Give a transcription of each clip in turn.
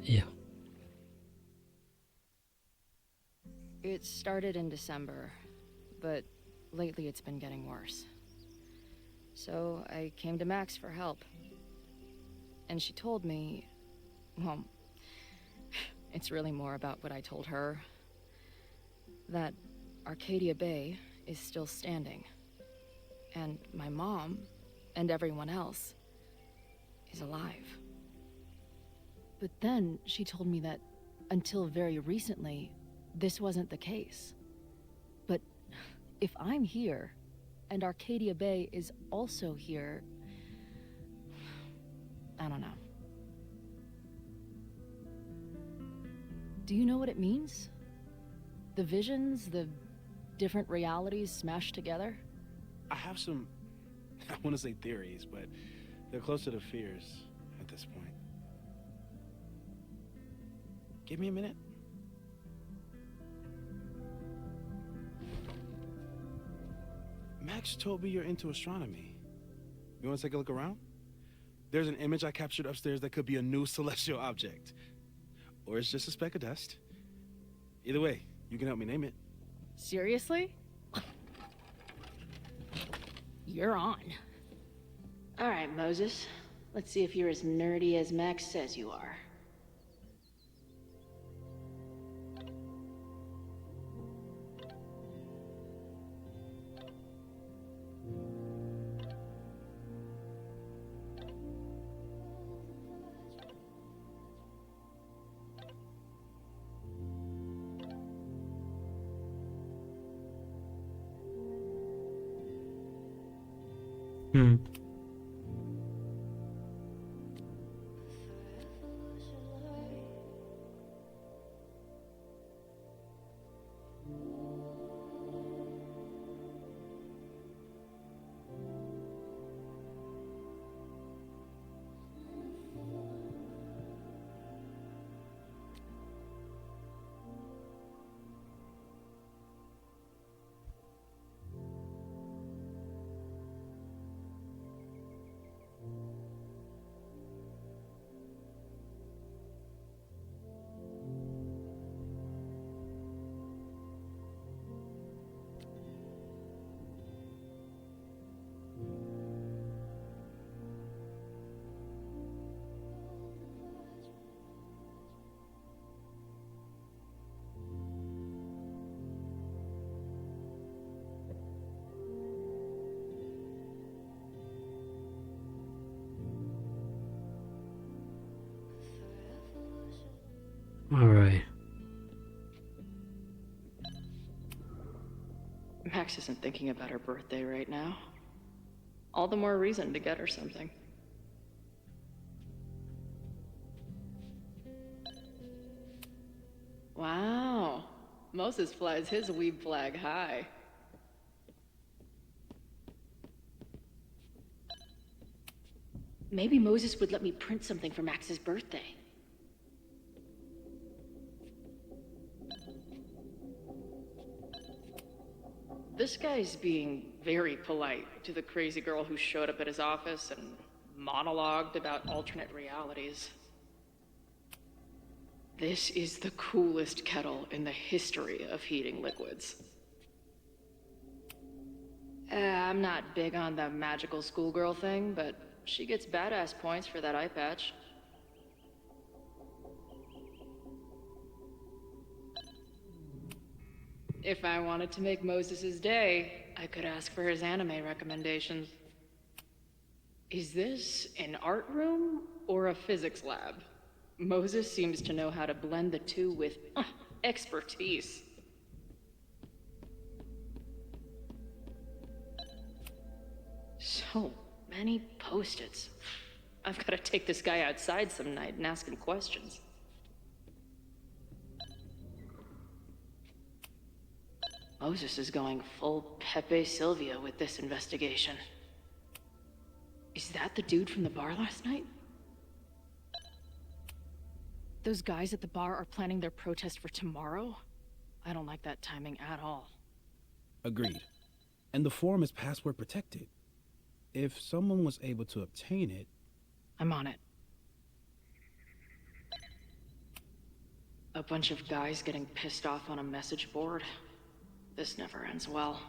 Iya. It started in December, but lately it's been getting worse. So I came to Max for help. And she told me, well, it's really more about what I told her, that Arcadia Bay is still standing. And my mom, and everyone else, is alive. But then she told me that until very recently, this wasn't the case. But if I'm here, and Arcadia Bay is also here, I don't know. Do you know what it means? The visions, the different realities smashed together? I have some, I want to say theories, but they're closer to fears at this point. Give me a minute. Max told me you're into astronomy. You want to take a look around? There's an image I captured upstairs that could be a new celestial object. Or it's just a speck of dust. Either way, you can help me name it. Seriously? You're on. All right, Moses. Let's see if you're as nerdy as Max says you are. Hmm. All right. Max isn't thinking about her birthday right now. All the more reason to get her something. Wow. Moses flies his weeb flag high. Maybe Moses would let me print something for Max's birthday. This guy's being very polite to the crazy girl who showed up at his office and monologued about alternate realities. This is the coolest kettle in the history of heating liquids. I'm not big on the magical schoolgirl thing, but she gets badass points for that eye patch. If I wanted to make Moses' day, I could ask for his anime recommendations. Is this an art room or a physics lab? Moses seems to know how to blend the two with expertise. So many post-its. I've got to take this guy outside some night and ask him questions. Moses is going full Pepe Silvia with this investigation. Is that the dude from the bar last night? Those guys at the bar are planning their protest for tomorrow? I don't like that timing at all. Agreed. And the form is password protected. If someone was able to obtain it... I'm on it. A bunch of guys getting pissed off on a message board. This never ends well.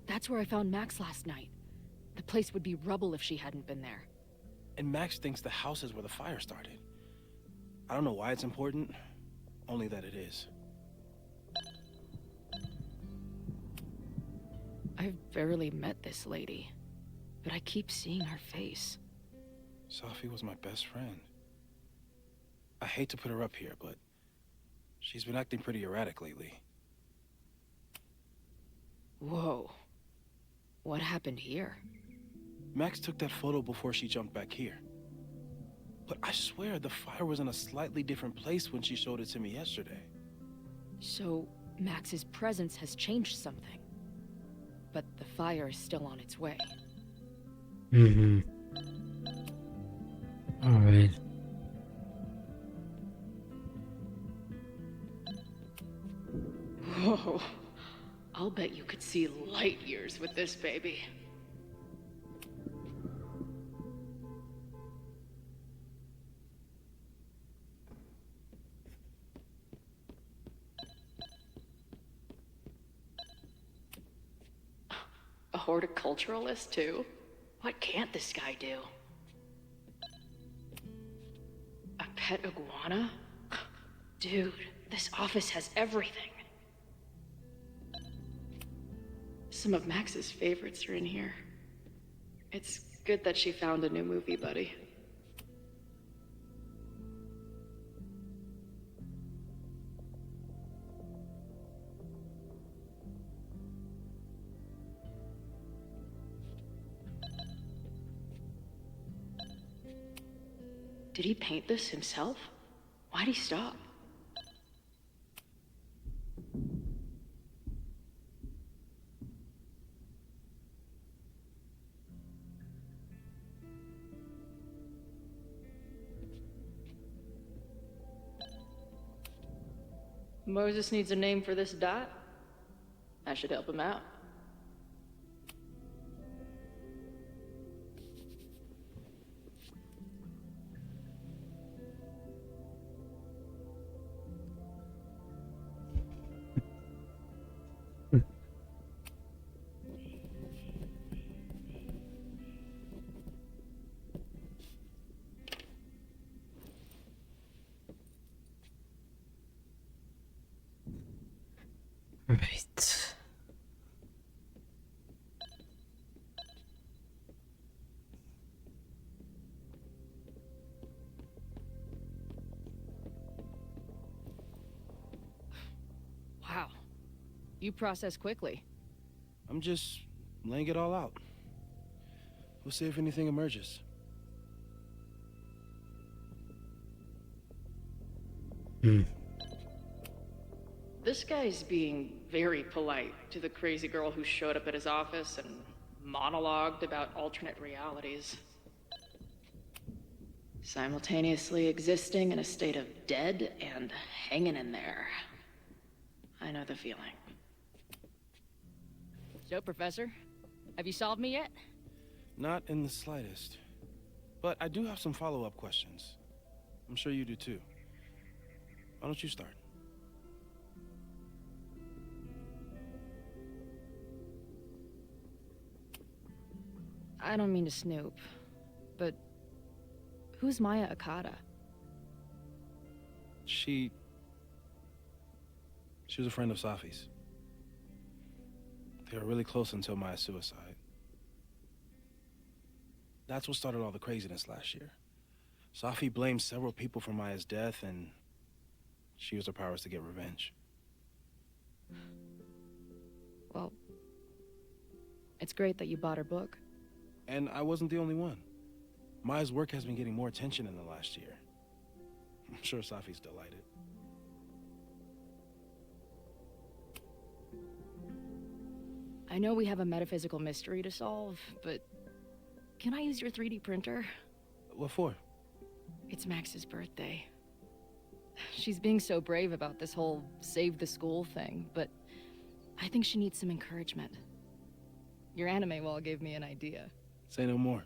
That's where I found Max last night. The place would be rubble if she hadn't been there. And Max thinks the house is where the fire started. I don't know why it's important, only that it is. I've barely met this lady, but I keep seeing her face. Safi was my best friend. I hate to put her up here, but she's been acting pretty erratic lately. Whoa. What happened here? Max took that photo before she jumped back here. But I swear the fire was in a slightly different place when she showed it to me yesterday. So, Max's presence has changed something. But the fire is still on its way. Mm-hmm. Alright. Whoa. I'll bet you could see light years with this baby. A horticulturalist, too? What can't this guy do? A pet iguana? Dude, this office has everything. Some of Max's favorites are in here. It's good that she found a new movie buddy. Did he paint this himself? Why'd he stop? Moses needs a name for this dot. I should help him out. Right. Wow. You process quickly. I'm just laying it all out. We'll see if anything emerges. Hmm. This guy's being very polite to the crazy girl who showed up at his office and monologued about alternate realities. Simultaneously existing in a state of dead and hanging in there. I know the feeling. So, Professor, have you solved me yet? Not in the slightest. But I do have some follow-up questions. I'm sure you do too. Why don't you start? I don't mean to snoop, but who's Maya Akata? She was a friend of Safi's. They were really close until Maya's suicide. That's what started all the craziness last year. Safi blamed several people for Maya's death, and she used her powers to get revenge. Well, it's great that you bought her book. And I wasn't the only one. Maya's work has been getting more attention in the last year. I'm sure Safi's delighted. I know we have a metaphysical mystery to solve, but can I use your 3D printer? What for? It's Max's birthday. She's being so brave about this whole save the school thing, but I think she needs some encouragement. Your anime wall gave me an idea. Say no more.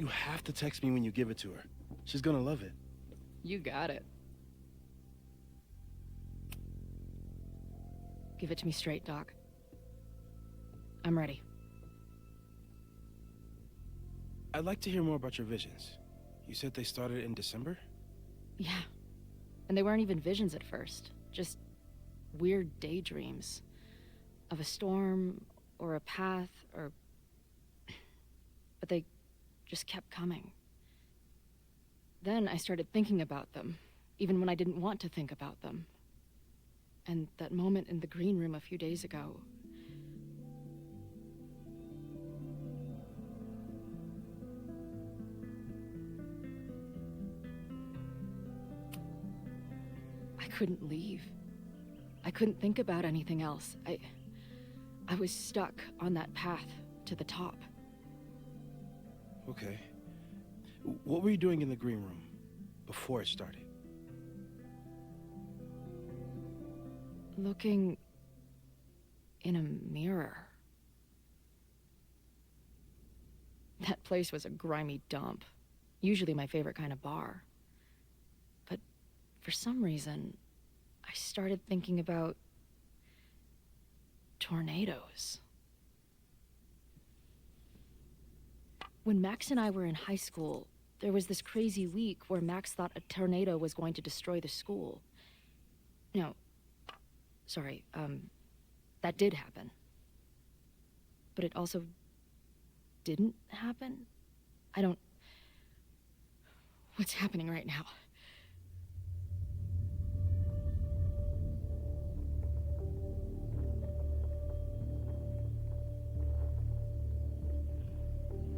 You have to text me when you give it to her. She's gonna love it. You got it. Give it to me straight, Doc. I'm ready. I'd like to hear more about your visions. You said they started in December? Yeah. And they weren't even visions at first. Just weird daydreams. Of a storm, or a path, or... But they just kept coming. Then I started thinking about them, even when I didn't want to think about them. And that moment in the green room a few days ago... I couldn't leave. I couldn't think about anything else. I was stuck on that path to the top. Okay. What were you doing in the green room before it started? Looking in a mirror. That place was a grimy dump. Usually my favorite kind of bar. But for some reason, I started thinking about tornadoes. When Max and I were in high school, there was this crazy week where Max thought a tornado was going to destroy the school. No, sorry, that did happen. But it also didn't happen? What's happening right now?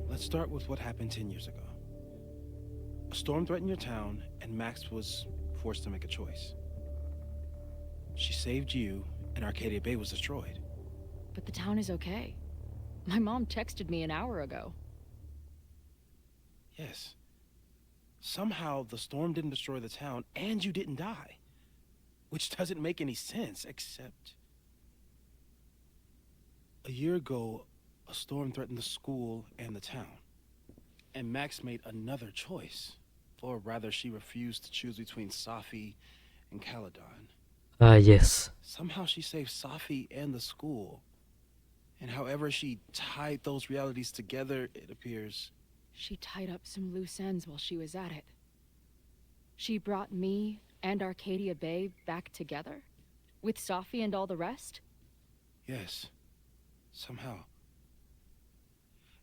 Let's start with what happened 10 years ago. A storm threatened your town, and Max was forced to make a choice. She saved you, and Arcadia Bay was destroyed. But the town is okay. My mom texted me an hour ago. Yes. Somehow, the storm didn't destroy the town, and you didn't die. Which doesn't make any sense, except... A year ago, a storm threatened the school and the town. And Max made another choice. Or rather, she refused to choose between Safi and Caledon. Yes. Somehow she saved Safi and the school. And however she tied those realities together, it appears... She tied up some loose ends while she was at it. She brought me and Arcadia Bay back together? With Safi and all the rest? Yes. Somehow.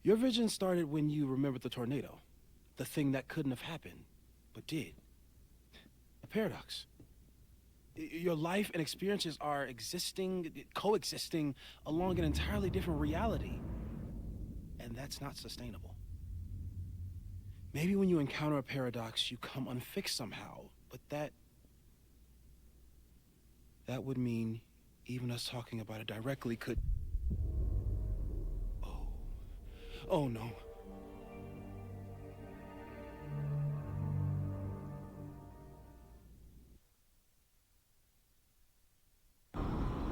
Your vision started when you remembered the tornado. The thing that couldn't have happened, but did. A paradox. Your life and experiences are coexisting along an entirely different reality. And that's not sustainable. Maybe when you encounter a paradox, you come unfixed somehow, but that would mean even us talking about it directly could... Oh no.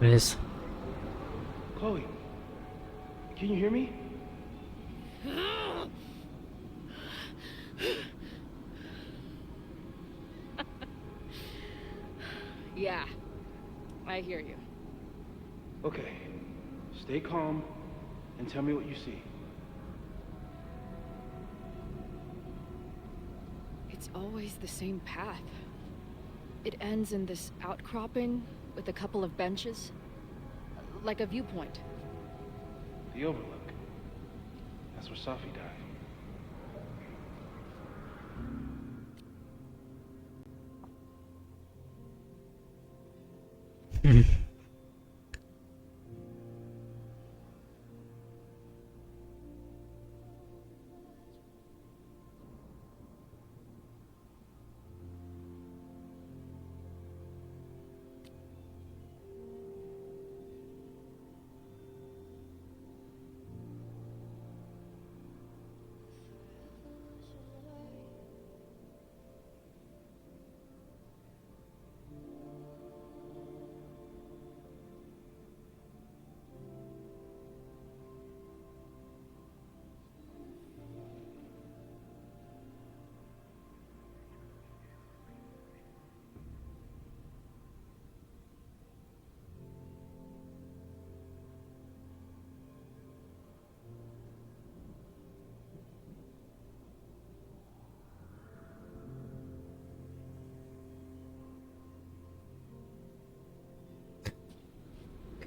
Miss. Chloe, can you hear me? Yeah, I hear you. Okay, stay calm and tell me what you see. It's always the same path. It ends in this outcropping with a couple of benches, like a viewpoint. The Overlook. That's where Safi died.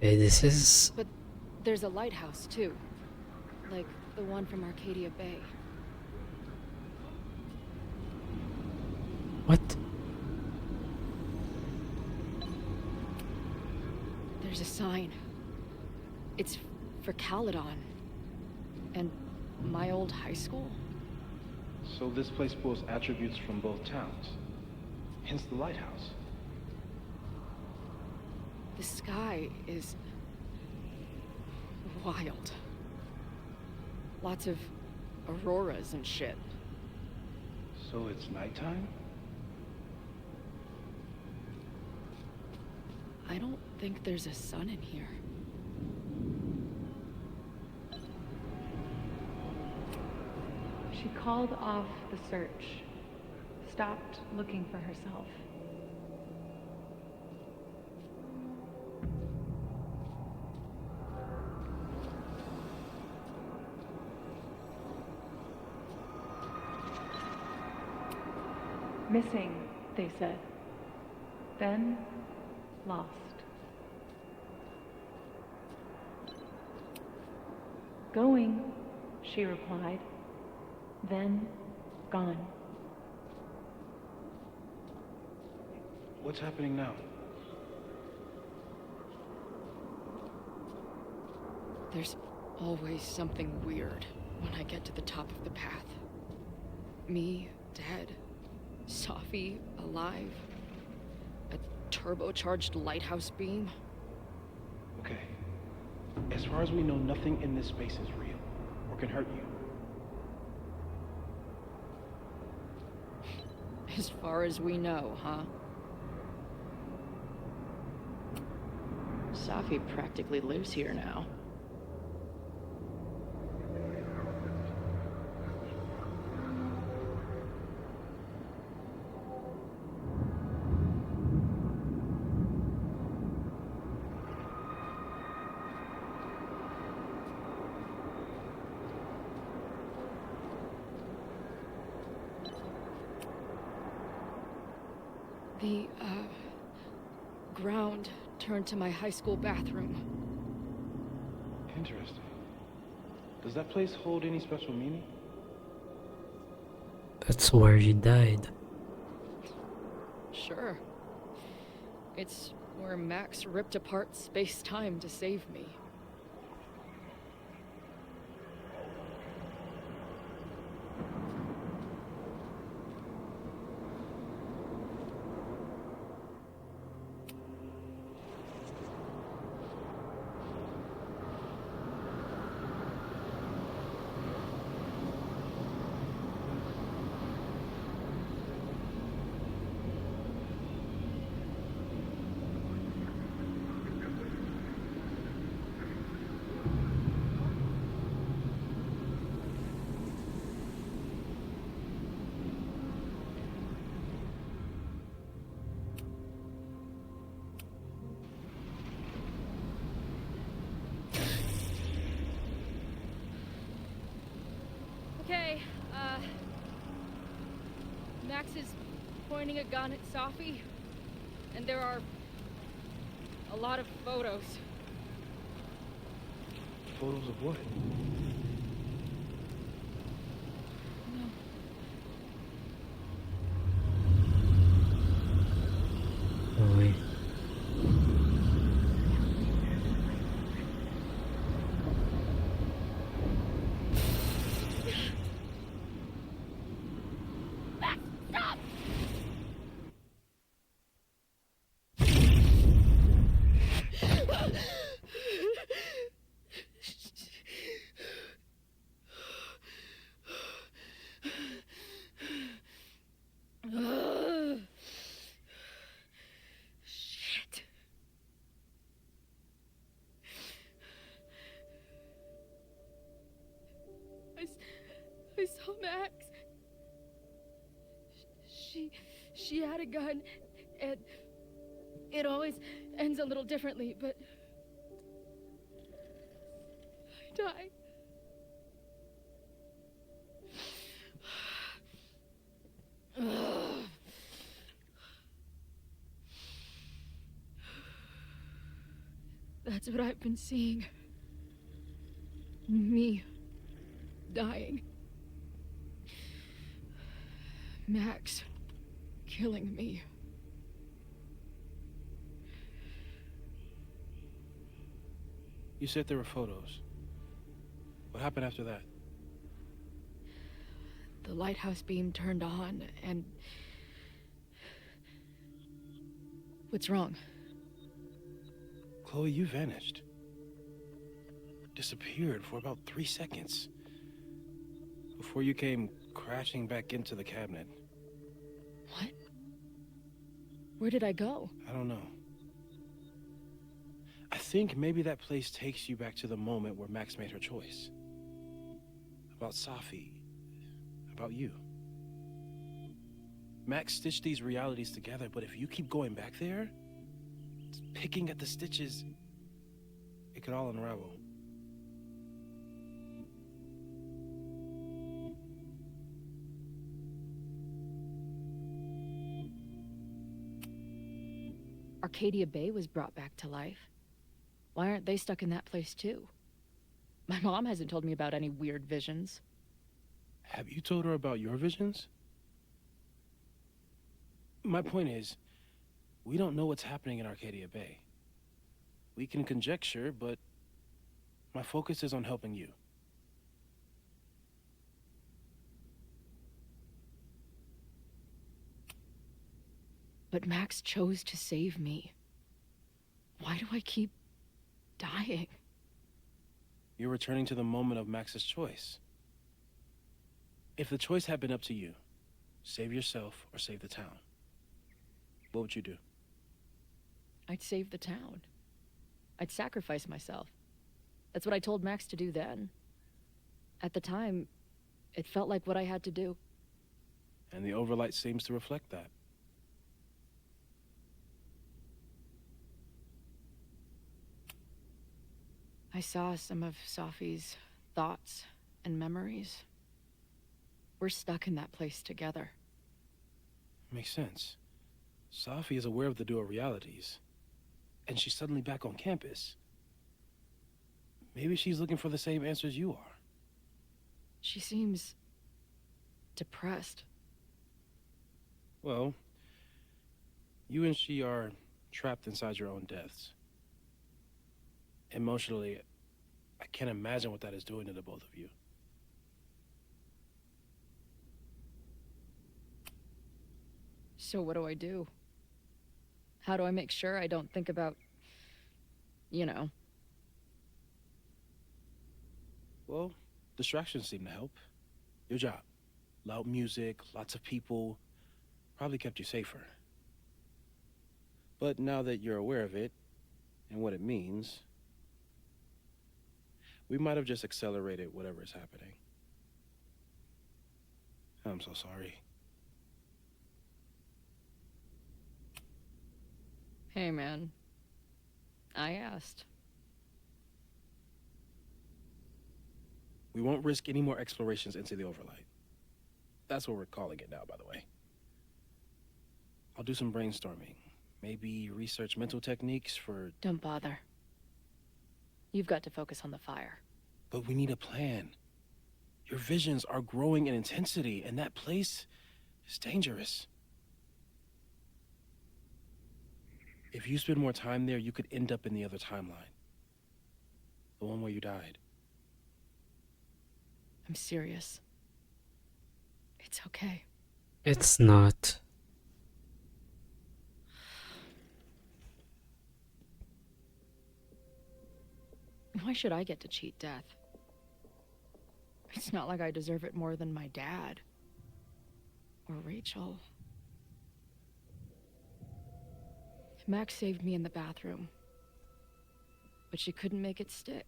Okay, this is... But there's a lighthouse, too. Like the one from Arcadia Bay. What? There's a sign. It's for Caledon. And my old high school. So this place pulls attributes from both towns. Hence the lighthouse. The sky is wild. Lots of auroras and shit. So it's nighttime? I don't think there's a sun in here. She called off the search, stopped looking for herself. Missing, they said. Then, lost. Going, she replied. Then, gone. What's happening now? There's always something weird when I get to the top of the path. Me, dead. Safi, alive. A turbocharged lighthouse beam. Okay. As far as we know, nothing in this space is real or can hurt you. As far as we know, huh? Safi practically lives here now. The, ground turned to my high school bathroom. Interesting. Does that place hold any special meaning? That's where you died. Sure. It's where Max ripped apart space-time to save me. Okay, Max is pointing a gun at Safi, and there are a lot of photos. Photos of what? No. Oh, wait. Shit. I saw Max. She had a gun, and it always ends a little differently, but I died. That's what I've been seeing. Me dying. Max killing me. You said there were photos. What happened after that? The lighthouse beam turned on, and... What's wrong? Chloe, you vanished. Disappeared for about 3 seconds. Before you came crashing back into the cabinet. What? Where did I go? I don't know. I think maybe that place takes you back to the moment where Max made her choice. About Safi. About you. Max stitched these realities together, but if you keep going back there, picking at the stitches, it could all unravel. Arcadia Bay was brought back to life. Why aren't they stuck in that place too? My mom hasn't told me about any weird visions. Have you told her about your visions? My point is, we don't know what's happening in Arcadia Bay. We can conjecture, but my focus is on helping you. But Max chose to save me. Why do I keep dying? You're returning to the moment of Max's choice. If the choice had been up to you, save yourself or save the town, what would you do? I'd save the town. I'd sacrifice myself. That's what I told Max to do then. At the time, it felt like what I had to do. And the overlight seems to reflect that. I saw some of Safi's thoughts and memories. We're stuck in that place together. Makes sense. Safi is aware of the dual realities, and she's suddenly back on campus. Maybe she's looking for the same answers you are. She seems depressed. Well, you and she are trapped inside your own deaths. Emotionally, I can't imagine what that is doing to the both of you. So what do I do? How do I make sure I don't think about, you know? Well, distractions seem to help. Your job. Loud music, lots of people, probably kept you safer. But now that you're aware of it, and what it means, we might have just accelerated whatever is happening. I'm so sorry. Hey, man. I asked. We won't risk any more explorations into the overlight. That's what we're calling it now, by the way. I'll do some brainstorming. Maybe research mental techniques for... Don't bother. You've got to focus on the fire. But we need a plan. Your visions are growing in intensity, and that place is dangerous. If you spend more time there, you could end up in the other timeline. The one where you died. I'm serious. It's okay. It's not. Why should I get to cheat death? It's not like I deserve it more than my dad. Or Rachel. Max saved me in the bathroom. But she couldn't make it stick.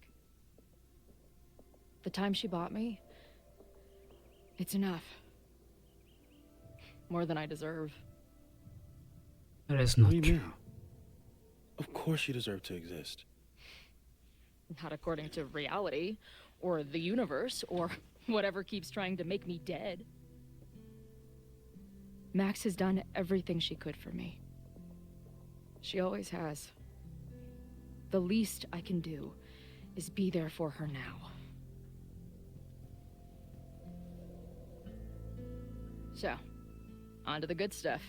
The time she bought me, it's enough. More than I deserve. That is What not do you true. mean? Of course you deserve to exist. Not according to reality, or the universe, or whatever keeps trying to make me dead. Max has done everything she could for me. She always has. The least I can do is be there for her now. So, on to the good stuff.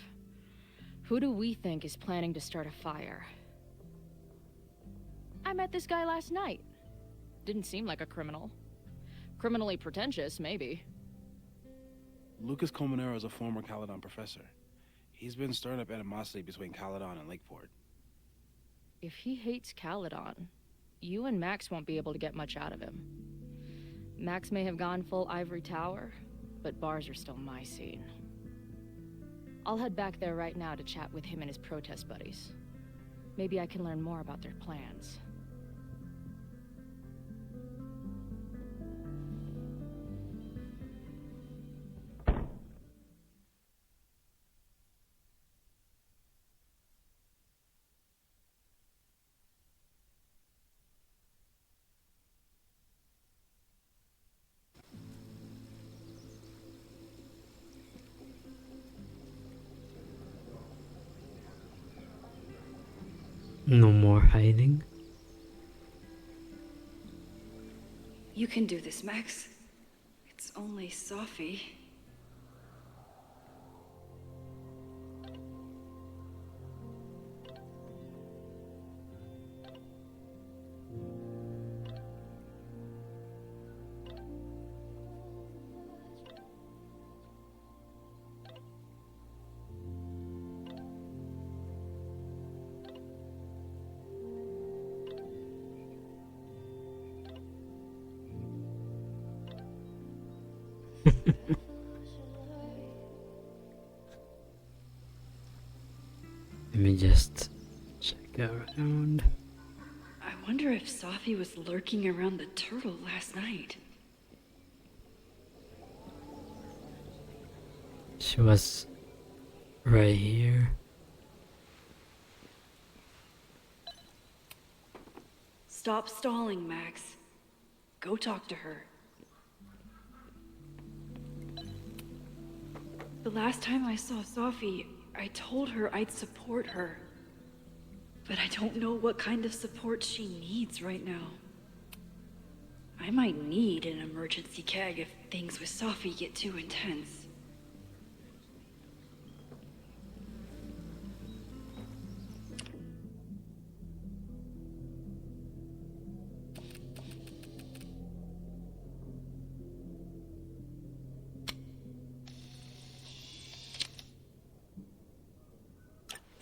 Who do we think is planning to start a fire? I met this guy last night. Didn't seem like a criminal. Criminally pretentious, maybe. Lucas Colmenero is a former Caledon professor. He's been stirring up animosity between Caledon and Lakeport. If he hates Caledon, you and Max won't be able to get much out of him. Max may have gone full ivory tower, but bars are still my scene. I'll head back there right now to chat with him and his protest buddies. Maybe I can learn more about their plans. No more hiding. You can do this, Max. It's only Sophie. Let me just check around. I wonder if Sophie was lurking around the turtle last night. She was right here. Stop stalling, Max. Go talk to her. The last time I saw Sophie, I told her I'd support her. But I don't know what kind of support she needs right now. I might need an emergency keg if things with Sophie get too intense.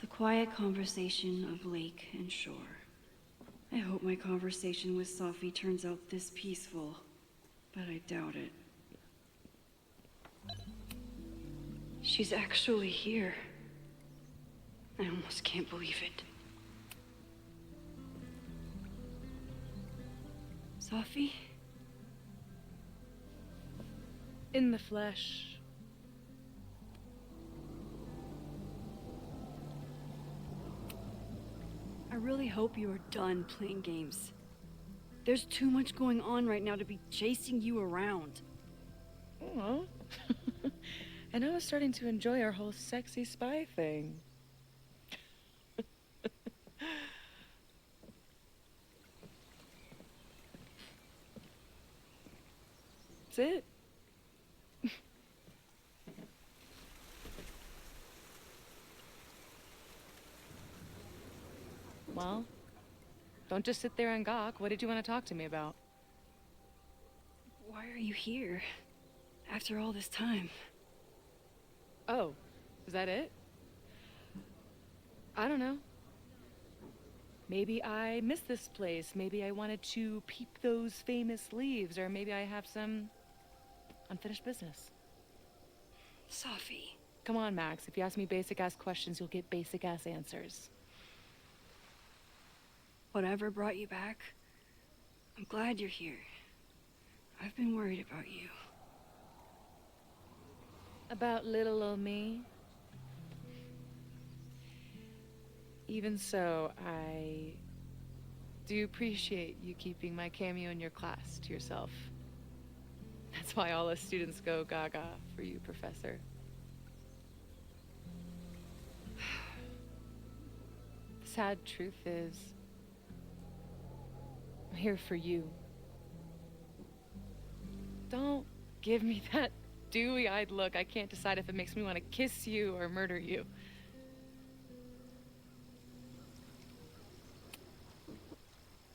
The quiet conversation of lake and shore. I hope my conversation with Sophie turns out this peaceful, but I doubt it. She's actually here. I almost can't believe it. Sophie? In the flesh. I really hope you are done playing games. There's too much going on right now to be chasing you around. Oh. And I was starting to enjoy our whole sexy spy thing. That's it. Well, don't just sit there and gawk. What did you want to talk to me about? Why are you here? After all this time? Oh, is that it? I don't know. Maybe I miss this place. Maybe I wanted to peep those famous leaves, or maybe I have some unfinished business. Sophie. Come on, Max. If you ask me basic-ass questions, you'll get basic-ass answers. Whatever brought you back, I'm glad you're here. I've been worried about you. About little old me? Even so, I do appreciate you keeping my cameo in your class to yourself. That's why all us students go gaga for you, Professor. The sad truth is, I'm here for you. Don't give me that dewy-eyed look. I can't decide if it makes me want to kiss you or murder you.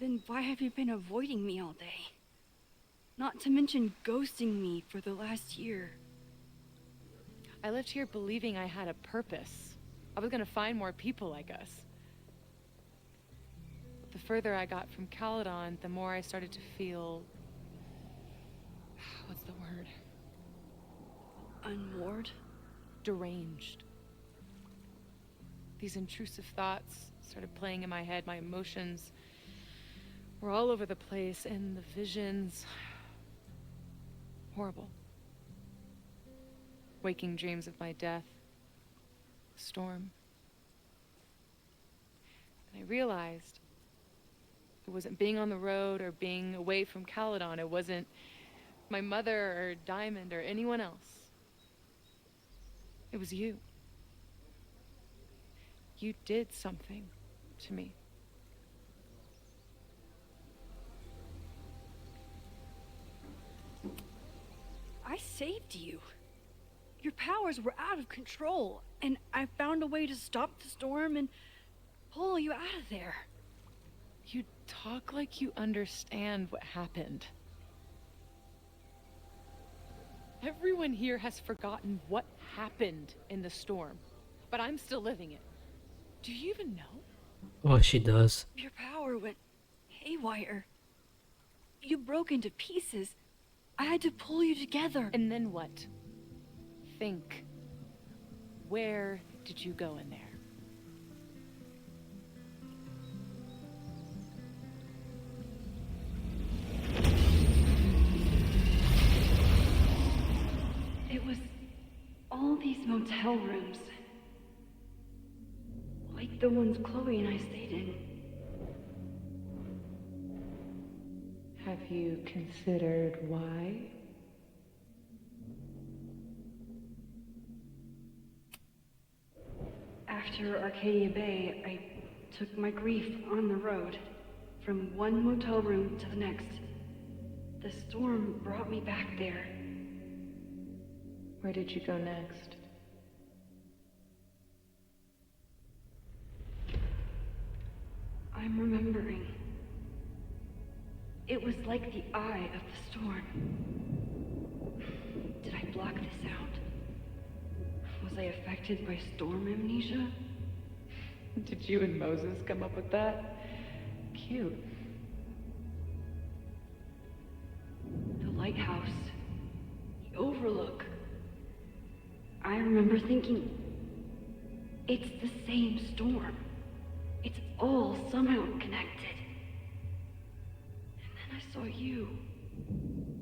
Then why have you been avoiding me all day? Not to mention ghosting me for the last year. I left here believing I had a purpose. I was gonna find more people like us. The further I got from Caledon, the more I started to feel... what's the word? Unmoored? Deranged. These intrusive thoughts started playing in my head. My emotions were all over the place, and the visions... horrible. Waking dreams of my death. The storm. And I realized it wasn't being on the road or being away from Caledon. It wasn't my mother or Diamond or anyone else. It was you. You did something to me. I saved you. Your powers were out of control, and I found a way to stop the storm and pull you out of there. You talk like you understand what happened. Everyone here has forgotten what happened in the storm, but I'm still living it. Do you even know? Oh, she does. Your power went haywire. You broke into pieces. I had to pull you together. And then what? Think. Where did you go in there? It was all these motel rooms. Like the ones Chloe and I stayed in. Have you considered why? After Arcadia Bay, I took my grief on the road, from one motel room to the next. The storm brought me back there. Where did you go next? I'm remembering. It was like the eye of the storm. Did I block this out? Was I affected by storm amnesia? Did you and Moses come up with that? Cute. The lighthouse. The overlook. I remember thinking, it's the same storm. It's all somehow connected. And then I saw you.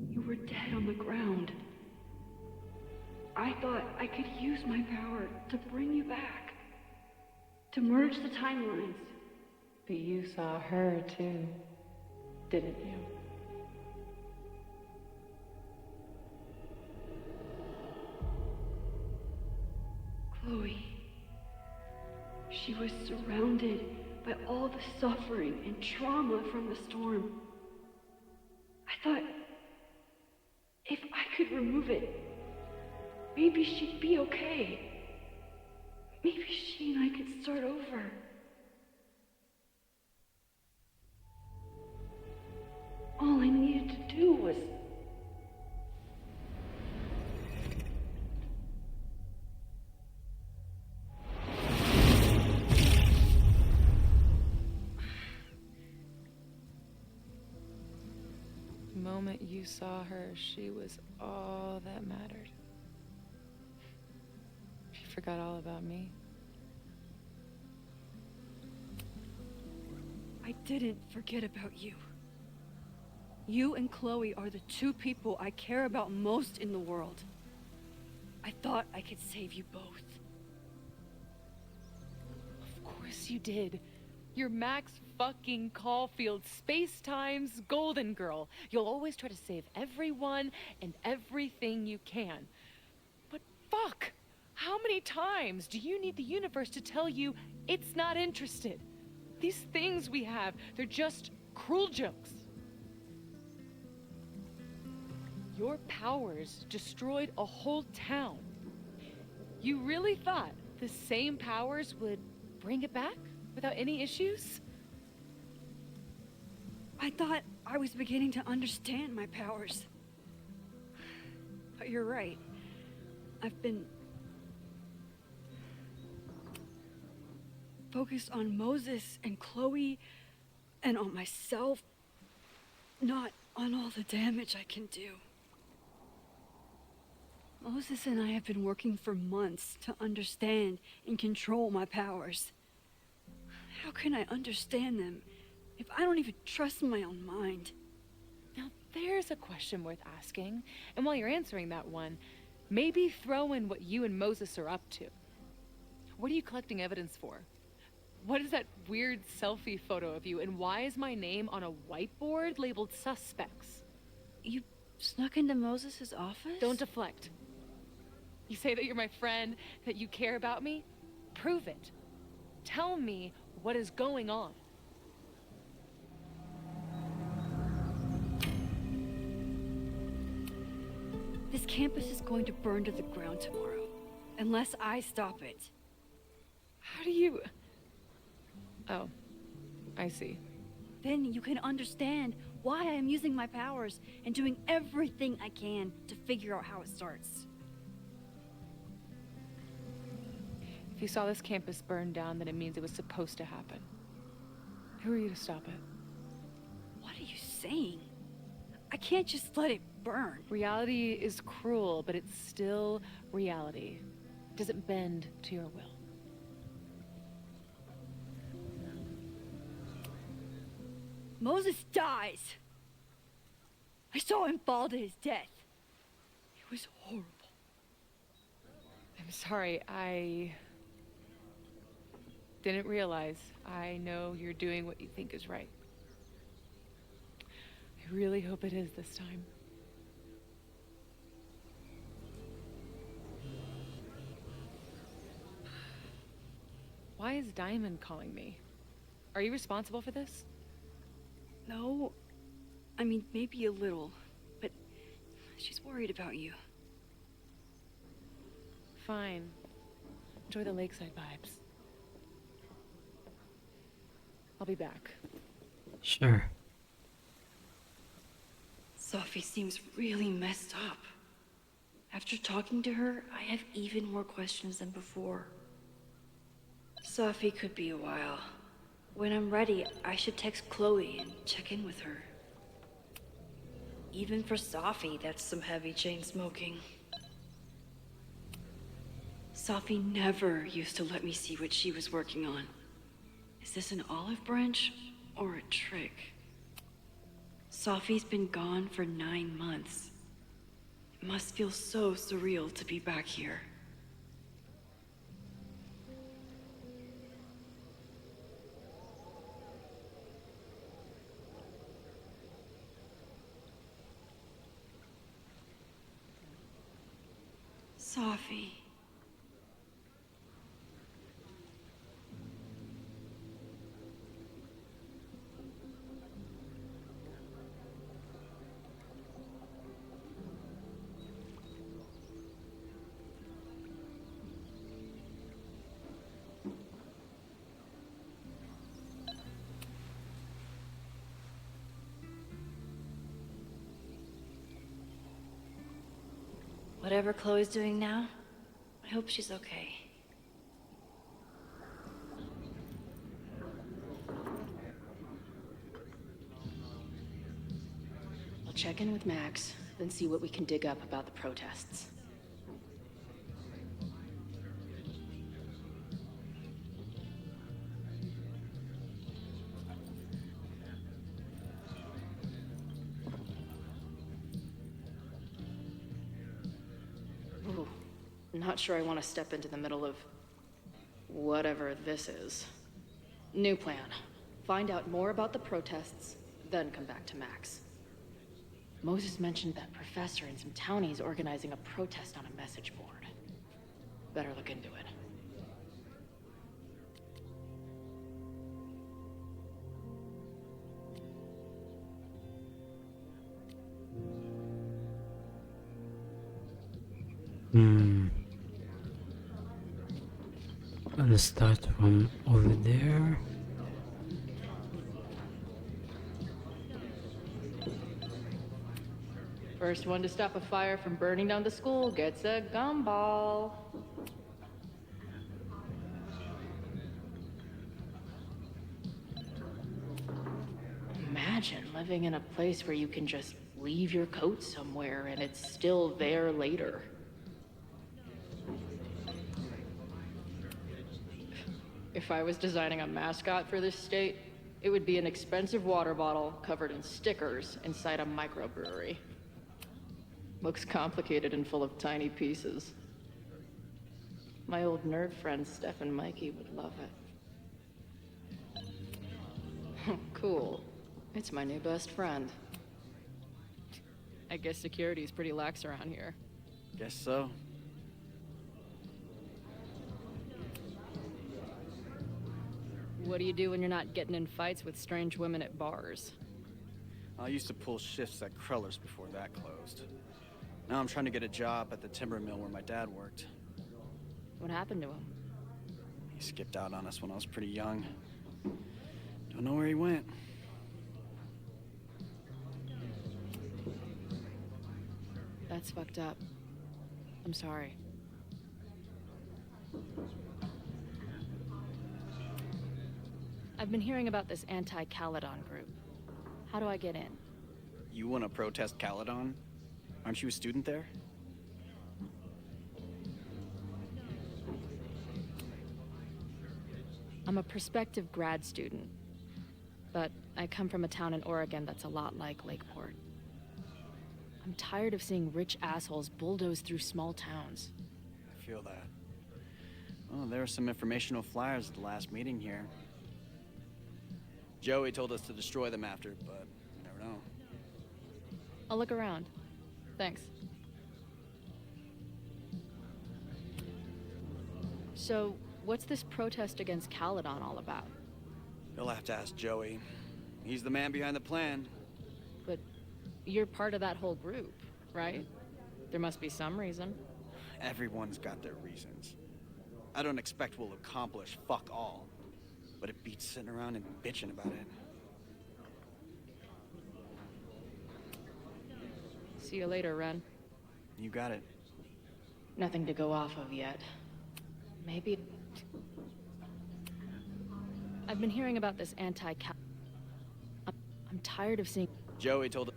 You were dead on the ground. I thought I could use my power to bring you back. To merge the timelines. But you saw her too, didn't you? Chloe. She was surrounded by all the suffering and trauma from the storm. I thought, if I could remove it, maybe she'd be okay. Maybe she and I could start over. All I needed to do was... The moment you saw her, she was all that mattered. She forgot all about me. I didn't forget about you. You and Chloe are the two people I care about most in the world. I thought I could save you both. Of course you did. You're Max fucking Caulfield, Space-Time's golden girl. You'll always try to save everyone and everything you can. But fuck! How many times do you need the universe to tell you it's not interested? These things we have, they're just cruel jokes. Your powers destroyed a whole town. You really thought the same powers would bring it back without any issues? I thought I was beginning to understand my powers. But you're right. I've been focused on Moses and Chloe and on myself, not on all the damage I can do. Moses and I have been working for months to understand and control my powers. How can I understand them if I don't even trust my own mind? Now, there's a question worth asking. And while you're answering that one, maybe throw in what you and Moses are up to. What are you collecting evidence for? What is that weird selfie photo of you? And why is my name on a whiteboard labeled suspects? You snuck into Moses' office? Don't deflect. You say that you're my friend, that you care about me? Prove it. Tell me what is going on. This campus is going to burn to the ground tomorrow, unless I stop it. How do you... Oh, I see. Then you can understand why I am using my powers and doing everything I can to figure out how it starts. If you saw this campus burn down, then it means it was supposed to happen. Who are you to stop it? What are you saying? I can't just let it burn. Reality is cruel, but it's still reality. It doesn't bend to your will. Moses dies. I saw him fall to his death. It was horrible. I'm sorry, I didn't realize. I know you're doing what you think is right. I really hope it is this time. Why is Diamond calling me? Are you responsible for this? No, I mean, maybe a little, but she's worried about you. Fine. Enjoy the lakeside vibes. I'll be back. Sure. Sophie seems really messed up. After talking to her, I have even more questions than before. Sophie could be a while. When I'm ready, I should text Chloe and check in with her. Even for Sophie, that's some heavy chain smoking. Sophie never used to let me see what she was working on. Is this an olive branch or a trick? Sophie's been gone for 9 months. It must feel so surreal to be back here. Sophie. Whatever Chloe's doing now, I hope she's okay. I'll check in with Max, then see what we can dig up about the protests. Ooh, not sure I want to step into the middle of whatever this is. New plan. Find out more about the protests, then come back to Max. Moses mentioned that professor and some townies organizing a protest on a message board. Better look into it. Hmm. Gonna start from over there. First one to stop a fire from burning down the school gets a gumball. Imagine living in a place where you can just leave your coat somewhere and it's still there later. If I was designing a mascot for this state, it would be an expensive water bottle covered in stickers inside a microbrewery. Looks complicated and full of tiny pieces. My old nerd friends Steph and Mikey would love it. Cool. It's my new best friend. I guess security's pretty lax around here. Guess so. What do you do when you're not getting in fights with strange women at bars? I used to pull shifts at Kreller's before that closed. Now I'm trying to get a job at the timber mill where my dad worked. What happened to him? He skipped out on us when I was pretty young. Don't know where he went. That's fucked up. I'm sorry. I've been hearing about this anti-Caledon group. How do I get in? You want to protest Caledon? Aren't you a student there? I'm a prospective grad student, but I come from a town in Oregon that's a lot like Lakeport. I'm tired of seeing rich assholes bulldoze through small towns. I feel that. Well, there were some informational flyers at the last meeting here. Joey told us to destroy them after, but you never know. I'll look around. Thanks. So, what's this protest against Caledon all about? You'll have to ask Joey. He's the man behind the plan. But you're part of that whole group, right? There must be some reason. Everyone's got their reasons. I don't expect we'll accomplish fuck all, but it beats sitting around and bitching about it. See you later, Ren. You got it. Nothing to go off of yet. Maybe... I've been hearing about this anti-Cal... I'm tired of seeing... Joey told...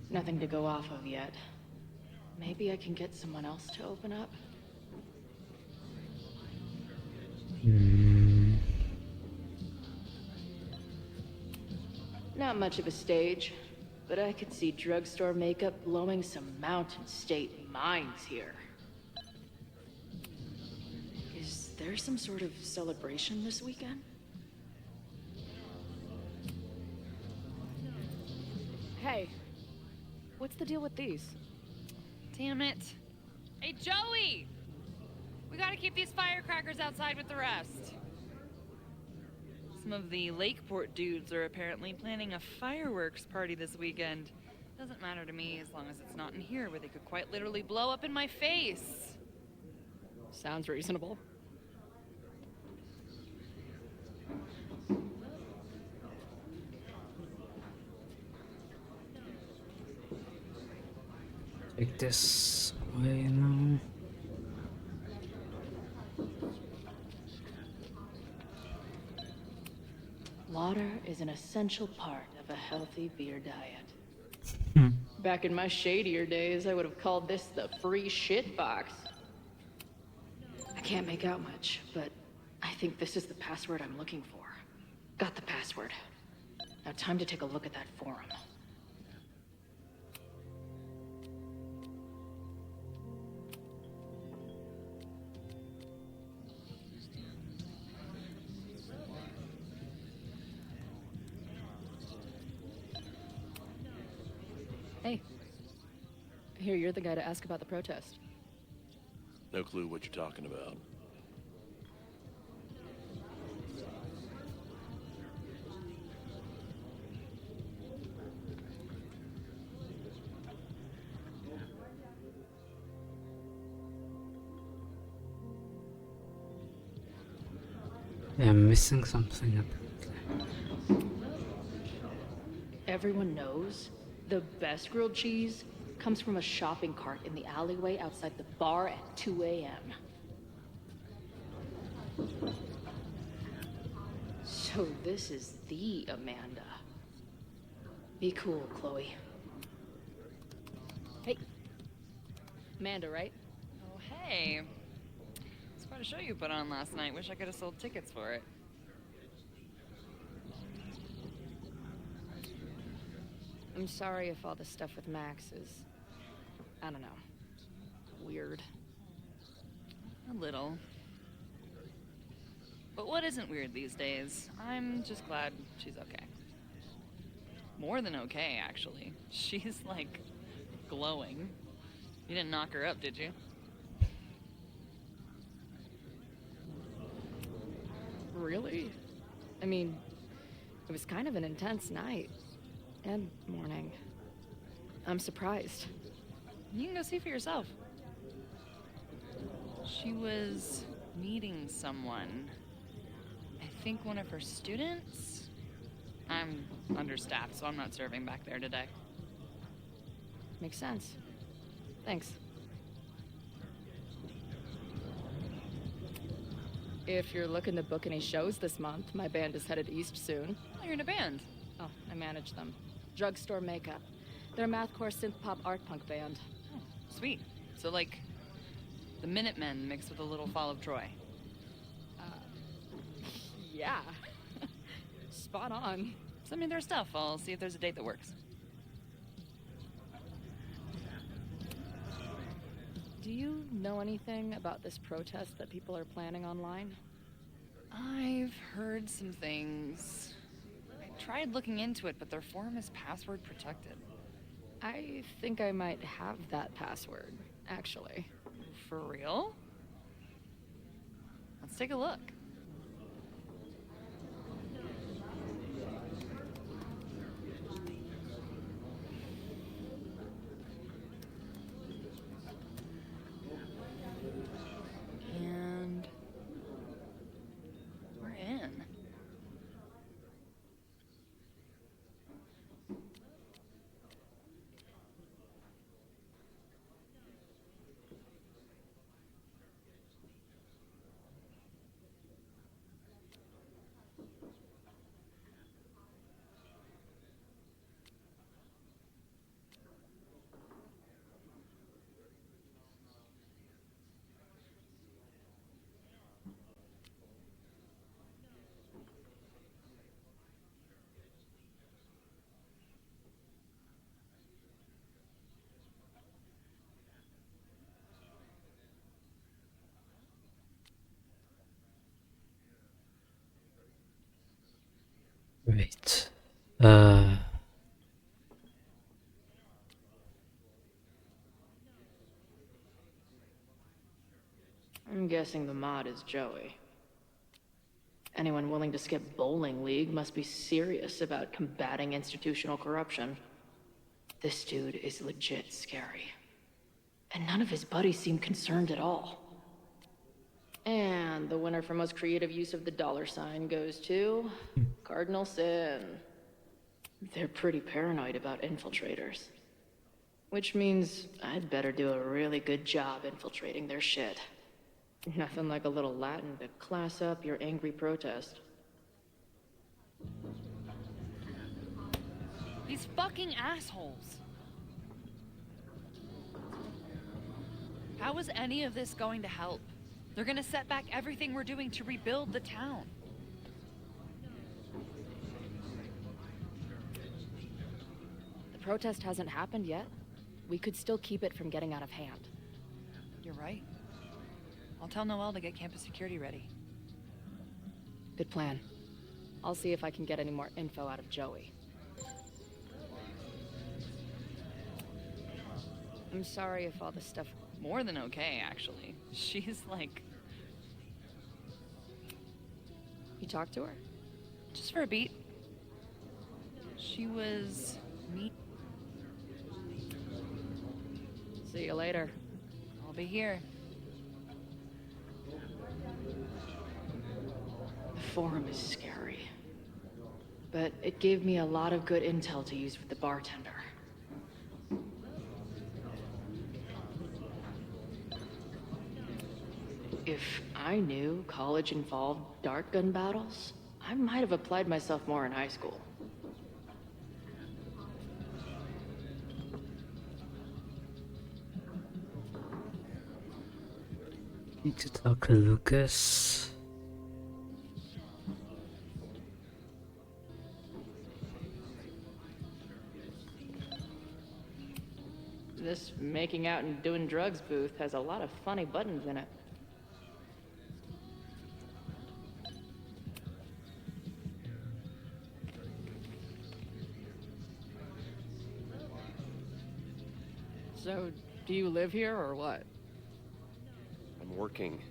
Nothing to go off of yet. Maybe I can get someone else to open up? Not much of a stage, but I could see drugstore makeup blowing some Mountain State minds here. Is there some sort of celebration this weekend? Hey, what's the deal with these? Damn it. Hey, Joey! We gotta keep these firecrackers outside with the rest. Some of the Lakeport dudes are apparently planning a fireworks party this weekend. Doesn't matter to me as long as it's not in here where they could quite literally blow up in my face. Sounds reasonable. Take this way now. Water is an essential part of a healthy beer diet. Hmm. Back in my shadier days, I would have called this the free shit box. I can't make out much, but I think this is the password I'm looking for. Got the password. Now time to take a look at that forum. Hey. I hear you're the guy to ask about the protest. No clue what you're talking about. Yeah, I'm missing something. Everyone knows the best grilled cheese comes from a shopping cart in the alleyway outside the bar at 2 a.m. So this is the Amanda. Be cool, Chloe. Hey. Amanda, right? Oh, hey. It's quite a show you put on last night. Wish I could have sold tickets for it. I'm sorry if all the stuff with Max is, I don't know, weird. A little. But what isn't weird these days? I'm just glad she's okay. More than okay, actually. She's, like, glowing. You didn't knock her up, did you? Really? I mean, it was kind of an intense night. And morning. I'm surprised. You can go see for yourself. She was meeting someone. I think one of her students? I'm understaffed, so I'm not serving back there today. Makes sense. Thanks. If you're looking to book any shows this month, my band is headed east soon. Oh, you're in a band. Oh, I manage them. Drugstore Makeup. They're a mathcore synth-pop art punk band. Oh, sweet. So, like, the Minutemen mixed with a little Fall of Troy. Yeah. Spot on. Send me their stuff. I'll see if there's a date that works. Do you know anything about this protest that people are planning online? I've heard some things. I tried looking into it, but their forum is password protected. I think I might have that password, actually. For real? Let's take a look. And we're in. Wait. I'm guessing the mod is Joey. Anyone willing to skip bowling league must be serious about combating institutional corruption. This dude is legit scary. And none of his buddies seem concerned at all. And the winner for most creative use of the $sign goes to Cardinal Sin. They're pretty paranoid about infiltrators. Which means I'd better do a really good job infiltrating their shit. Nothing like a little Latin to class up your angry protest. These fucking assholes. How is any of this going to help? They're gonna set back everything we're doing to rebuild the town. The protest hasn't happened yet. We could still keep it from getting out of hand. You're right. I'll tell Noelle to get campus security ready. Good plan. I'll see if I can get any more info out of Joey. I'm sorry if all this stuff... More than okay, actually. She's like... You talked to her? Just for a beat. She was... me. See you later. I'll be here. forum is scary. But it gave me a lot of good intel to use with the bartender. If I knew college involved dart gun battles, I might have applied myself more in high school. Need to talk to Lucas. This making out and doing drugs booth has a lot of funny buttons in it. So, do you live here or what? I'm working.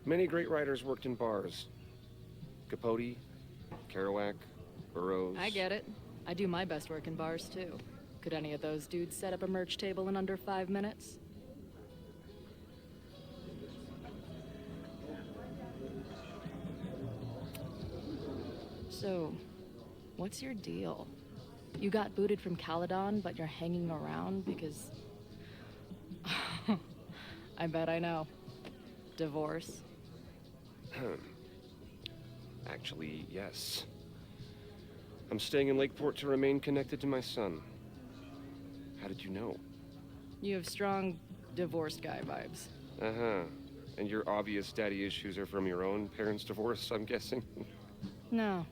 Many great writers worked in bars. Capote, Kerouac, Burroughs. I get it. I do my best work in bars too. Could any of those dudes set up a merch table in under 5 minutes? So, what's your deal? You got booted from Caledon, but you're hanging around because... I bet I know. Divorce? Actually, yes. I'm staying in Lakeport to remain connected to my son. How did you know? You have strong divorced guy vibes. Uh-huh. And your obvious daddy issues are from your own parents' divorce, I'm guessing? No.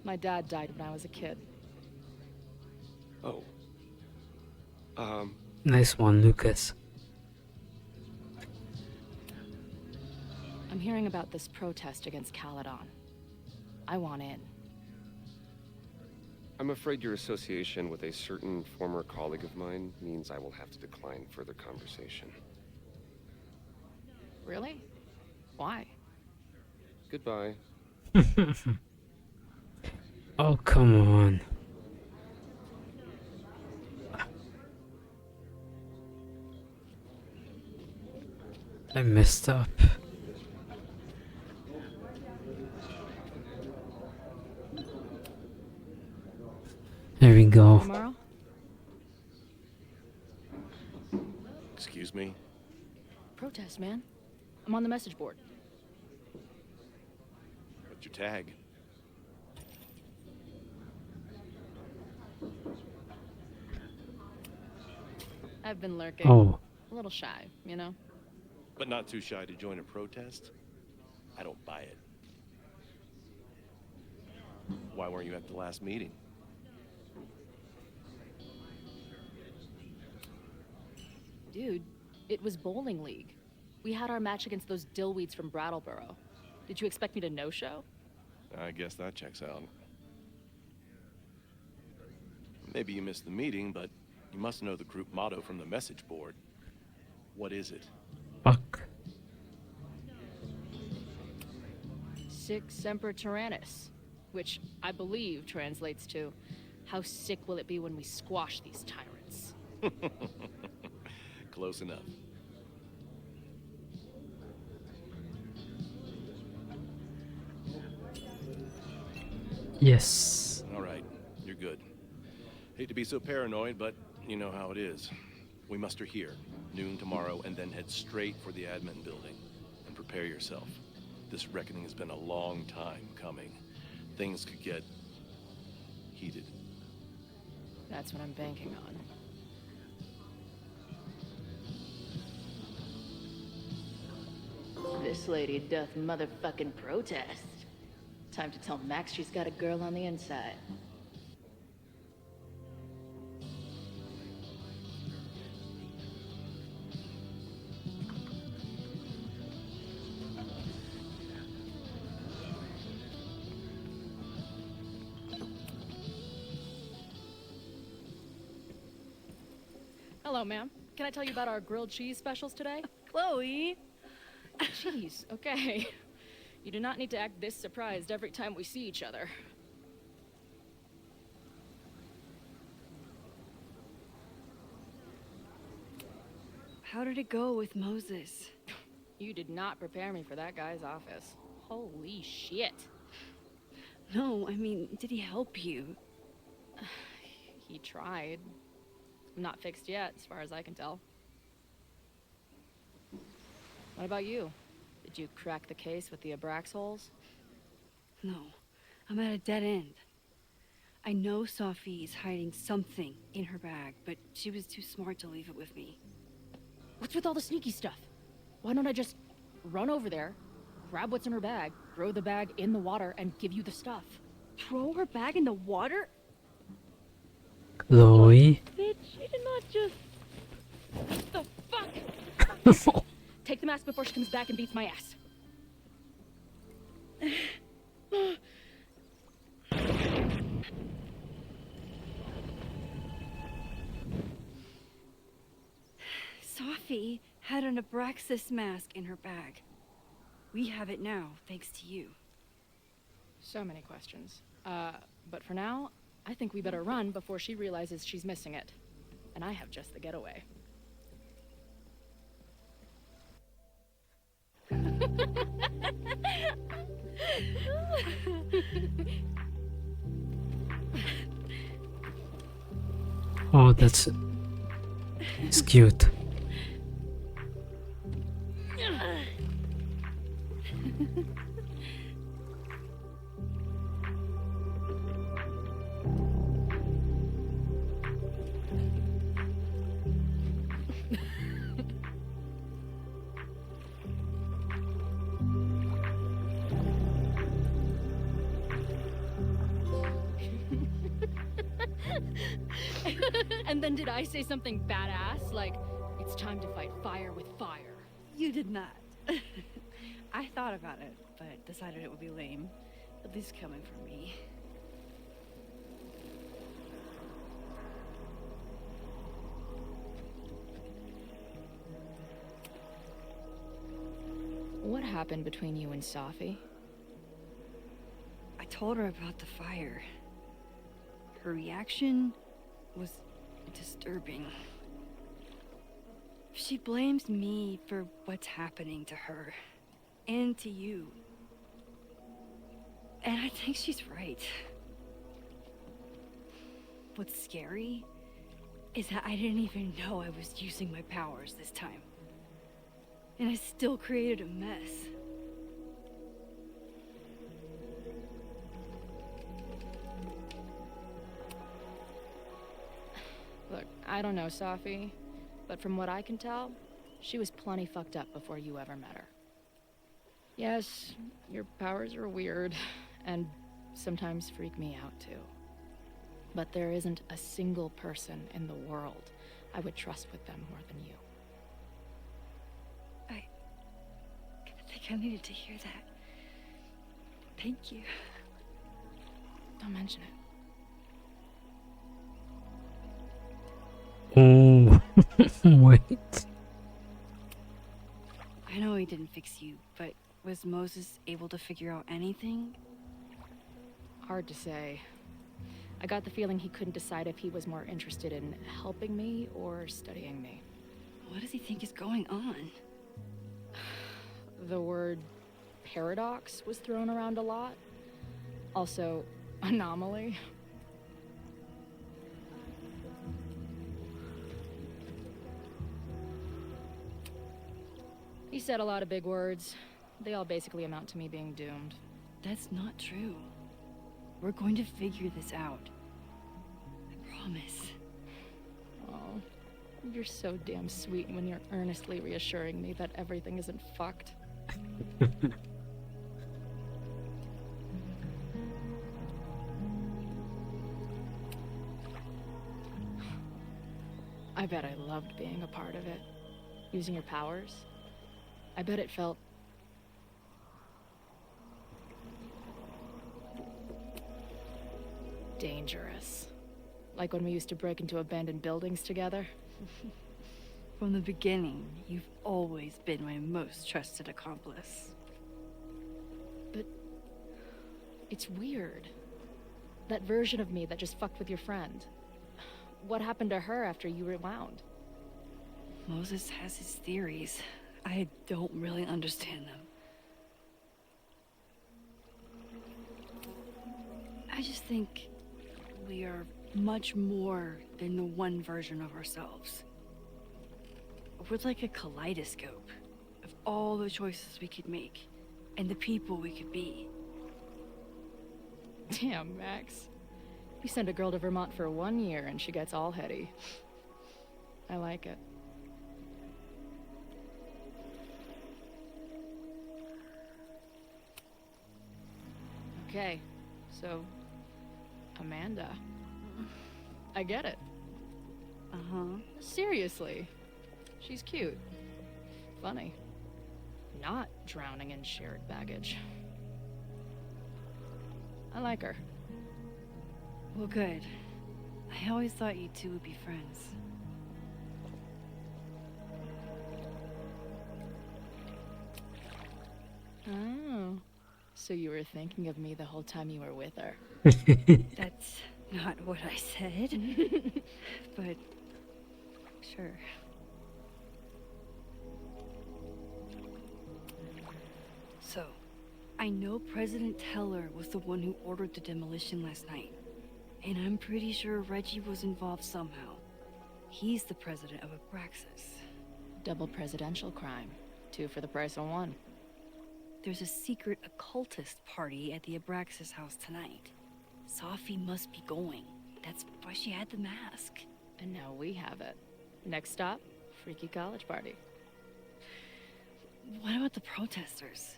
My dad died when I was a kid. Oh. Nice one, Lucas. I'm hearing about this protest against Caledon. I want in. I'm afraid your association with a certain former colleague of mine means I will have to decline further conversation. Really? Why? Goodbye. Oh, come on. I messed up. There we go. Tomorrow? Excuse me? Protest, man. I'm on the message board. What's your tag? I've been lurking. Oh, A little shy, you know? But not too shy to join a protest? I don't buy it. Why weren't you at the last meeting? Dude, it was bowling league. We had our match against those dillweeds from Brattleboro. Did you expect me to no-show? I guess that checks out. Maybe you missed the meeting, but you must know the group motto from the message board. What is it? fuck. Sic Semper Tyrannis, which I believe translates to, how sick will it be when we squash these tyrants? Close enough. Yes. All right, you're good. Hate to be so paranoid, but you know how it is. We muster here, noon tomorrow, and then head straight for the admin building. And prepare yourself. This reckoning has been a long time coming. Things could get heated. That's what I'm banking on. This lady doth motherfucking protest. Time to tell Max she's got a girl on the inside. Hello, ma'am. Can I tell you about our grilled cheese specials today? Chloe! Jeez, okay. You do not need to act this surprised every time we see each other. How did it go with Moses? You did not prepare me for that guy's office. Holy shit. No, I mean, did he help you? He tried. Not fixed yet, as far as I can tell. What about you? Did you crack the case with the Abrax holes? No, I'm at a dead end. I know Sophie's hiding something in her bag, but she was too smart to leave it with me. What's with all the sneaky stuff? Why don't I just run over there, grab what's in her bag, throw the bag in the water, and give you the stuff? Throw her bag in the water? Chloe. Bitch, you did not just... What the fuck? Take the mask before she comes back and beats my ass. Sophie had an Abraxas mask in her bag. We have it now, thanks to you. So many questions. But for now, I think we better run before she realizes she's missing it. And I have just the getaway. Oh, that's it's cute. And then did I say something badass? Like, it's time to fight fire with fire. You did not. I thought about it, but decided it would be lame. At least coming from me. What happened between you and Sophie? I told her about the fire. Her reaction was disturbing. She blames me for what's happening to her and to you. And I think she's right. What's scary is that I didn't even know I was using my powers this time. And I still created a mess. Look, I don't know Sophie, but from what I can tell, she was plenty fucked up before you ever met her. Yes, your powers are weird, and sometimes freak me out too. But there isn't a single person in the world I would trust with them more than you. I think I needed to hear that. Thank you. Don't mention it. Oh, wait. I know he didn't fix you, but was Moses able to figure out anything? Hard to say. I got the feeling he couldn't decide if he was more interested in helping me or studying me. What does he think is going on? The word paradox was thrown around a lot. Also, anomaly. He said a lot of big words. They all basically amount to me being doomed. That's not true. We're going to figure this out. I promise. Oh, you're so damn sweet when you're earnestly reassuring me that everything isn't fucked. I bet I loved being a part of it. Using your powers. I bet it felt... dangerous. Like when we used to break into abandoned buildings together. From the beginning, you've always been my most trusted accomplice. But... it's weird. That version of me that just fucked with your friend. What happened to her after you rewound? Moses has his theories. I don't really understand them. I just think we are much more than the one version of ourselves. We're like a kaleidoscope of all the choices we could make and the people we could be. Damn, Max. You send a girl to Vermont for 1 year and she gets all heady. I like it. Okay, so Amanda. I get it. Uh-huh. Seriously. She's cute. Funny. Not drowning in shared baggage. I like her. Well, good. I always thought you two would be friends. Oh. So you were thinking of me the whole time you were with her. That's not what I said. But sure. So, I know President Teller was the one who ordered the demolition last night. And I'm pretty sure Reggie was involved somehow. He's the president of Abraxas. Double presidential crime. 2 for the price of 1. There's a secret occultist party at the Abraxas house tonight. Sophie must be going. That's why she had the mask. And now we have it. Next stop, freaky college party. What about the protesters?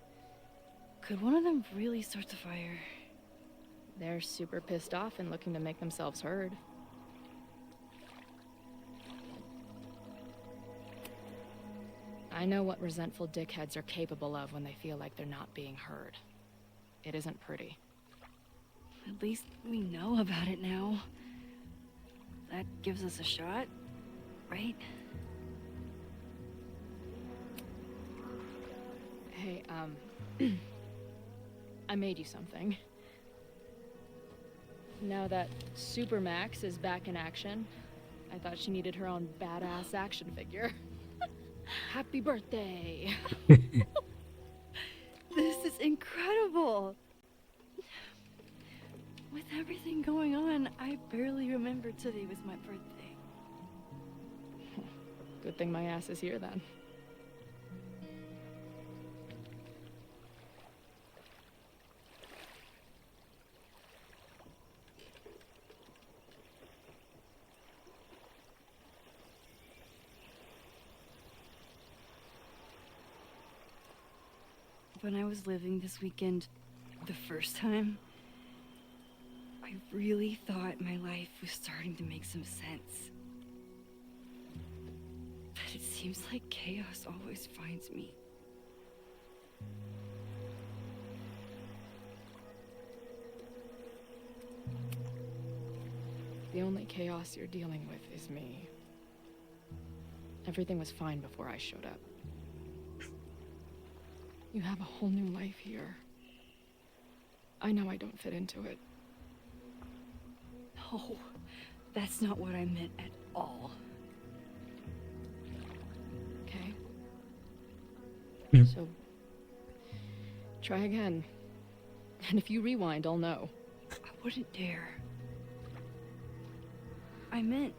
Could one of them really start the fire? They're super pissed off and looking to make themselves heard. I know what resentful dickheads are capable of when they feel like they're not being heard. It isn't pretty. At least we know about it now. That gives us a shot, right? Hey, I made you something. Now that Super Max is back in action, I thought she needed her own badass action figure. Happy birthday! This is incredible! With everything going on, I barely remember today was my birthday. Good thing my ass is here then. When I was living this weekend, the first time, I really thought my life was starting to make some sense. But it seems like chaos always finds me. The only chaos you're dealing with is me. Everything was fine before I showed up. You have a whole new life here. I know I don't fit into it. No, that's not what I meant at all. Okay? So, try again. And if you rewind, I'll know. I wouldn't dare. I meant,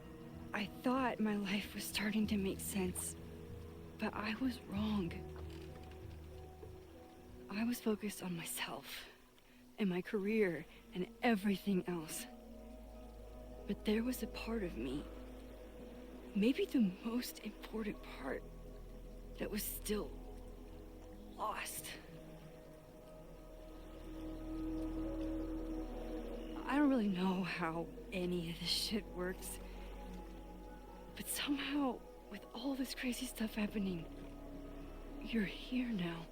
I thought my life was starting to make sense, but I was wrong. I was focused on myself, and my career, and everything else. But there was a part of me, maybe the most important part, that was still lost. I don't really know how any of this shit works, but somehow, with all this crazy stuff happening, you're here now.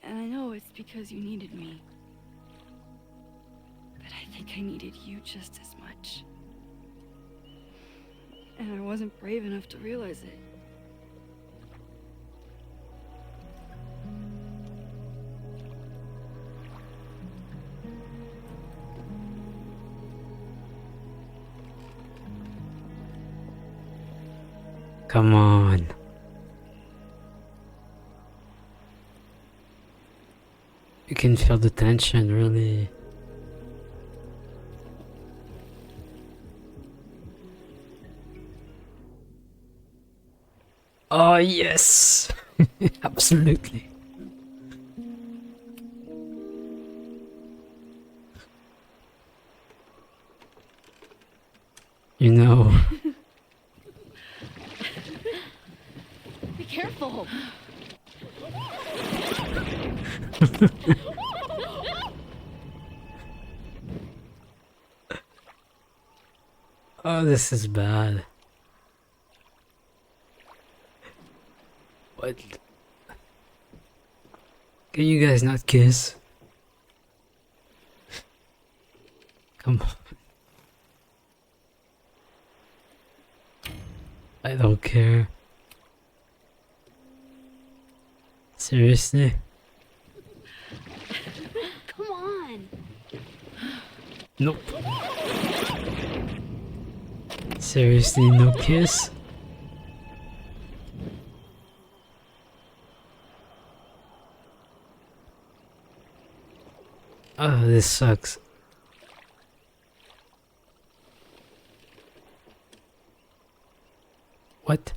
And I know it's because you needed me. But I think I needed you just as much. And I wasn't brave enough to realize it. Come on. You can feel the tension, really. Oh, yes! Absolutely. You know. Be careful. Oh, this is bad. What? Can you guys not kiss? Come on. I don't care. Seriously? Come on. Nope. Seriously, no kiss? Oh, this sucks. What?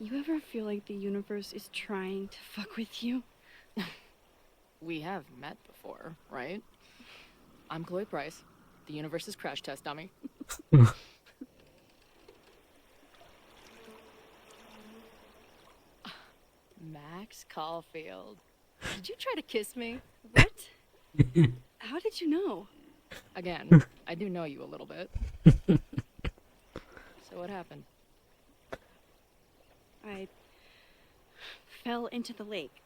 You ever feel like the universe is trying to fuck with you? We have met before, right? I'm Chloe Price, the universe's crash test dummy. Max Caulfield. Did you try to kiss me? What? How did you know? Again, I do know you a little bit. So what happened? I fell into the lake.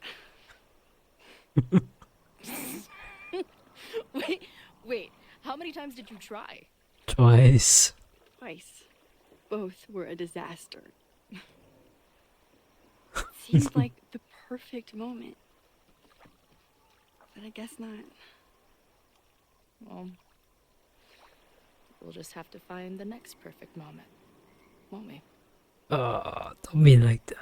Wait, how many times did you try? Twice. Twice. Both were a disaster. It seemed like the perfect moment. But I guess not. Well, we'll just have to find the next perfect moment, won't we? Oh, don't be like that.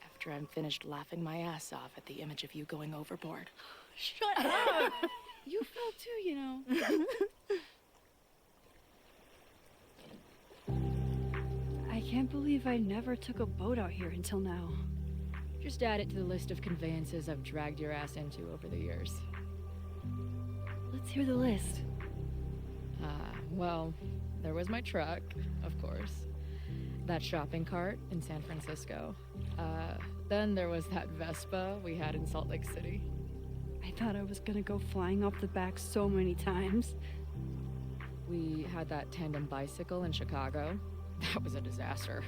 After I'm finished laughing my ass off at the image of you going overboard. Shut up! You fell too, you know. I can't believe I never took a boat out here until now. Just add it to the list of conveyances I've dragged your ass into over the years. Let's hear the list. Well, there was my truck, of course. That shopping cart in San Francisco. Then there was that Vespa we had in Salt Lake City. I thought I was gonna go flying off the back so many times. We had that tandem bicycle in Chicago. That was a disaster.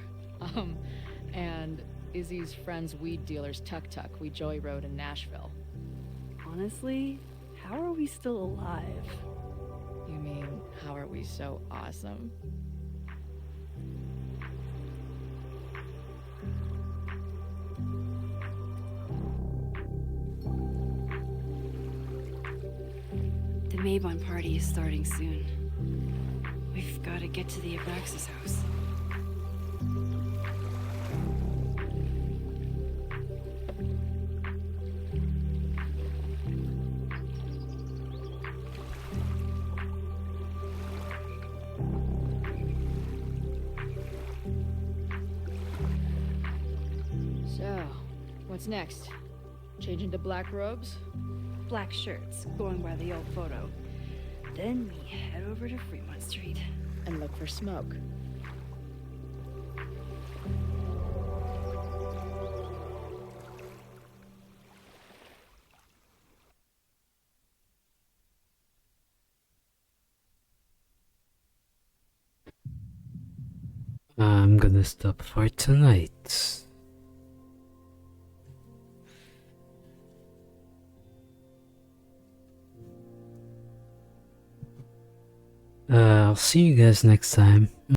And Izzy's friend's weed dealer's tuk-tuk we joyrode in Nashville. Honestly, how are we still alive? You mean, how are we so awesome? The Maybon party is starting soon. We've got to get to the Abraxas house. So, what's next? Change into black robes? Black shirts, going by the old photo. Then we head over to Fremont Street. And look for smoke. I'm gonna stop for tonight. I'll see you guys next time.